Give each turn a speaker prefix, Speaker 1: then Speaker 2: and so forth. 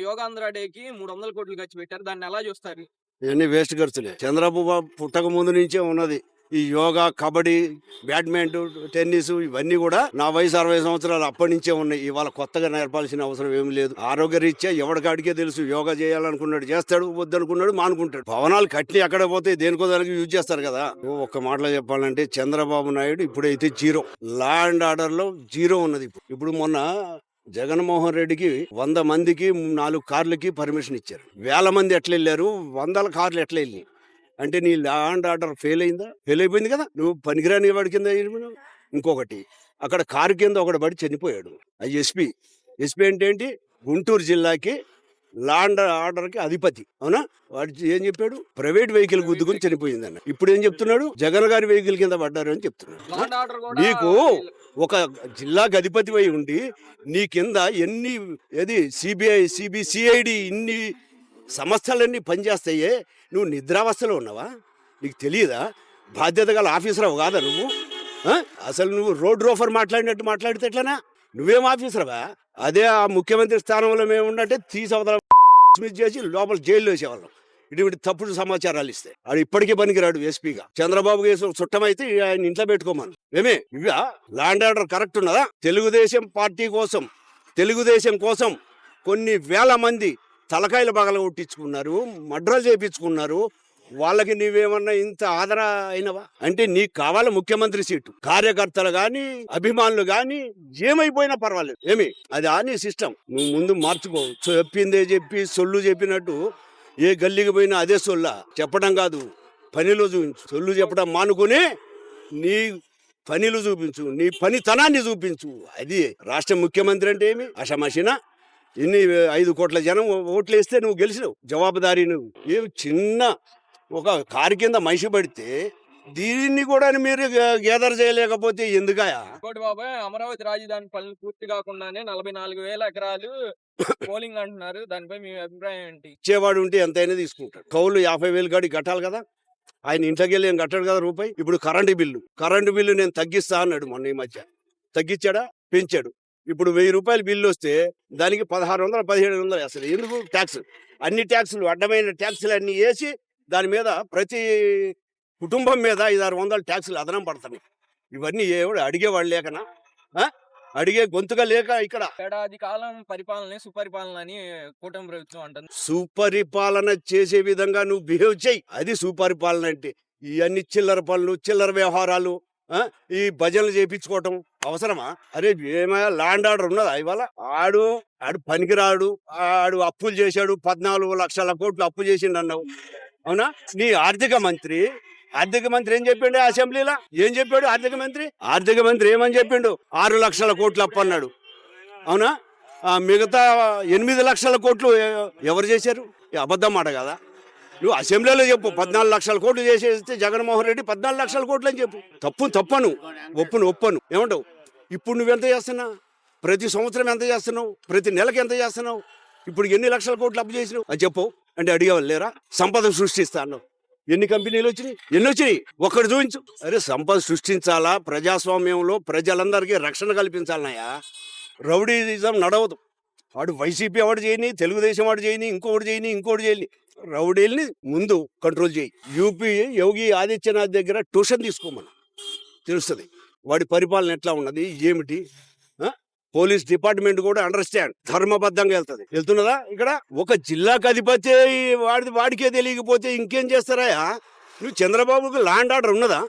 Speaker 1: యోగాంధ్ర డేకి 300 కోట్లు ఖర్చు పెట్టారు. దాన్ని ఎలా చూస్తారు?
Speaker 2: ఇవన్నీ వేస్ట్ ఖర్చులే. చంద్రబాబు పుట్టక ముందు నుంచే ఉన్నది ఈ యోగా, కబడ్డీ, బ్యాడ్మింటన్, టెన్నిస్ ఇవన్నీ కూడా నా వయసు 60 సంవత్సరాలు అప్పటి నుంచే ఉన్నాయి. ఇవాళ కొత్తగా నేర్పాల్సిన అవసరం ఏమి లేదు. ఆరోగ్య రీత్యా ఎవరికాడికే తెలుసు. యోగా చేయాలనుకున్నాడు చేస్తాడు, వద్దనుకున్నాడు మానుకుంటాడు. భవనాలు కట్టి ఎక్కడ పోతే దేనికో దానికి యూజ్ చేస్తారు కదా. ఒక్క మాటలో చెప్పాలంటే చంద్రబాబు నాయుడు ఇప్పుడైతే జీరో. లా అండ్ ఆర్డర్ లో జీరో ఉన్నది. ఇప్పుడు మొన్న జగన్మోహన్ రెడ్డికి 100 మందికి 4 కార్లకి పర్మిషన్ ఇచ్చారు. 1000 మంది ఎట్లా వెళ్ళారు, 100 కార్లు ఎట్లా వెళ్ళి అంటే నీ లా అండ్ ఆర్డర్ ఫెయిల్ అయిందా? ఫెయిల్ అయిపోయింది కదా. నువ్వు పనికిరాని వాడి కింద వెళ్ళిపోయినావు. ఇంకొకటి అక్కడ కారు కింద ఒకటి పడి చనిపోయాడు. అది ఎస్పీ. ఎస్పీ అంటే ఏంటి? గుంటూరు జిల్లాకి లా అండ్ ఆర్డర్కి అధిపతి. అవునా? వాడు ఏం చెప్పాడు? ప్రైవేట్ వెహికల్ గుద్దుకుని చనిపోయిందన్న. ఇప్పుడు ఏం చెప్తున్నాడు? జగన్ గారి వెహికల్ కింద పడ్డారు అని చెప్తున్నాడు.
Speaker 1: లా అండ్ ఆర్డర్ కూడా
Speaker 2: నీకు ఒక జిల్లాకు అధిపతి అయి ఉండి నీ కింద ఎన్ని సిబిఐ, సిఐడి ఇన్ని సంస్థలన్నీ పనిచేస్తాయే. నువ్వు నిద్రావస్థలో ఉన్నావా? నీకు తెలియదా? బాధ్యత గల ఆఫీసర్ కాదా నువ్వు? అసలు నువ్వు రోడ్ రోఫర్ మాట్లాడినట్టు మాట్లాడితే ఎట్లనా? నువ్వేం ఆఫీసర్వా? అదే ఆ ముఖ్యమంత్రి స్థానంలో మేము ఉన్నట్టే తీసవతల చేసి లోపల జైల్లో వేసేవాళ్ళం. ఇటువంటి తప్పుడు సమాచారాలు ఇస్తే ఆడు ఇప్పటికీ పనికిరాడు ఎస్పీగా. చంద్రబాబు కేసు చుట్టమైతే ఆయన ఇంట్లో పెట్టుకోమను. ఏమే ఇవా లా అండ్ ఆర్డర్ కరెక్ట్ ఉన్నదా? తెలుగుదేశం పార్టీ కోసం, తెలుగుదేశం కోసం కొన్ని వేల మంది తలకాయలు పగల కొట్టించుకున్నారు, మడ్రలు చేయించుకున్నారు. వాళ్ళకి నీవేమన్నా ఇంత ఆదర అయినవా? అంటే నీకు కావాలి ముఖ్యమంత్రి సీటు. కార్యకర్తలు గాని అభిమానులు గాని ఏమైపోయినా పర్వాలేదు. ఏమి అది ఆని సిస్టమ్. నువ్వు ముందు మార్చుకో. చెప్పిందే చెప్పి సొల్లు చెప్పినట్టు ఏ గల్లీకి పోయినా అదే సొల్లా చెప్పడం కాదు, పనిలో చూపించు. సొల్లు చెప్పడం మానుకుని నీ పనిలు చూపించు, నీ పనితనాన్ని చూపించు. అది రాష్ట్ర ముఖ్యమంత్రి అంటే ఏమి అషమషిన? ఇన్ని 5 కోట్ల జనం ఓట్లు వేస్తే నువ్వు గెలిచినావు. జవాబుదారీ నువ్వు. ఏమి చిన్న ఒక కారు కింద మనిషి పడితే దీన్ని కూడా మీరు గేదర్ చేయలేకపోతే ఎందుకయా?
Speaker 1: ఇంకోటి బాబాయ్, అమరావతి రాజధాని పనులు పూర్తి కాకుండానే 44,000 ఎకరాలు పోలింగ్ అంటున్నారు. దానిపై మీ అభిప్రాయం ఏంటి?
Speaker 2: ఇచ్చేవాడు ఉంటే ఎంతైనా తీసుకుంటాడు. కౌలు 50,000 కాడికి కట్టాలి కదా. ఆయన ఇంట్లోకి వెళ్ళి ఏం కట్టాడు కదా రూపాయి. ఇప్పుడు కరెంటు బిల్లు నేను తగ్గిస్తా అన్నాడు మొన్న ఈ మధ్య. తగ్గించాడా? పెంచాడు. ఇప్పుడు 1000 రూపాయలు బిల్లు వస్తే దానికి 1600, 1700. అసలు ఎందుకు ట్యాక్స్? అన్ని ట్యాక్సులు, అడ్డమైన ట్యాక్సులు అన్ని వేసి దాని మీద ప్రతి కుటుంబం మీద 500-600 ట్యాక్సులు అదనం పడతాయి. ఇవన్నీ ఎవడు అడిగేవాళ్ళు లేకనా? అడిగే గొంతుగా లేక ఇక్కడ
Speaker 1: ఏడాది కాలం పరిపాలన సుపరిపాలన అని కూటమి ప్రభుత్వం అంటుంది.
Speaker 2: సుపరిపాలన చేసే విధంగా నువ్వు బిహేవ్ చేయి. అది సుపరిపాలన అంటే. ఇవన్నీ చిల్లర పనులు, చిల్లర వ్యవహారాలు, ఈ భజనలు చేయించుకోవటం అవసరమా? అరే ఏమయ్యా, లా అండ్ ఆర్డర్ ఉన్నదా ఇవాళ? ఆడు పనికిరాడు. ఆడు అప్పులు చేశాడు. 14 లక్షల కోట్లు అప్పు చేసిండు అన్నావు. అవునా? నీ ఆర్థిక మంత్రి ఏం చెప్పిండు అసెంబ్లీలో? ఏం చెప్పాడు ఆర్థిక మంత్రి ఏమని చెప్పిండు? 6 లక్షల కోట్లు అప్పు అన్నాడు. అవునా? మిగతా 8 లక్షల కోట్లు ఎవరు చేశారు? అబద్ధం మాట కదా. నువ్వు అసెంబ్లీలో చెప్పు 14 లక్షల కోట్లు చేసేస్తే జగన్మోహన్ రెడ్డి 14 లక్షల కోట్లు అని చెప్పు. తప్పను, ఒప్పను. ఏమంటావు? ఇప్పుడు నువ్వెంత చేస్తున్నావు? ప్రతి సంవత్సరం ఎంత చేస్తున్నావు? ప్రతి నెలకి ఎంత చేస్తున్నావు? ఇప్పుడు ఎన్ని లక్షల కోట్లు అప్పు చేసినావు అని చెప్పు అంటే అడిగేవాళ్ళు లేరా? సంపద సృష్టిస్తా అన్నావు. ఎన్ని కంపెనీలు వచ్చినాయి? ఒక్కడు చూపించు. అరే సంపద సృష్టించాలా? ప్రజాస్వామ్యంలో ప్రజలందరికీ రక్షణ కల్పించాలన్నాయా? రౌడీజం నడవదు. వాడు వైసీపీ వాడు చేయని, తెలుగుదేశం వాడు చేయని, ఇంకోటి చేయని. రౌడీల్ని ముందు కంట్రోల్ చేయి. యూపీ యోగి ఆదిత్యనాథ్ దగ్గర ట్యూషన్ తీసుకోమని తెలుస్తుంది వాడి పరిపాలన ఎట్లా ఉన్నది ఏమిటి. పోలీస్ డిపార్ట్మెంట్ కూడా అండర్స్టాండ్, ధర్మబద్ధంగా వెళ్తున్నదా? ఇక్కడ ఒక జిల్లాకు అధిపతి వాడికే తెలియకపోతే ఇంకేం చేస్తారా? నువ్వు చంద్రబాబుకు లా అండ్ ఆర్డర్ ఉన్నదా?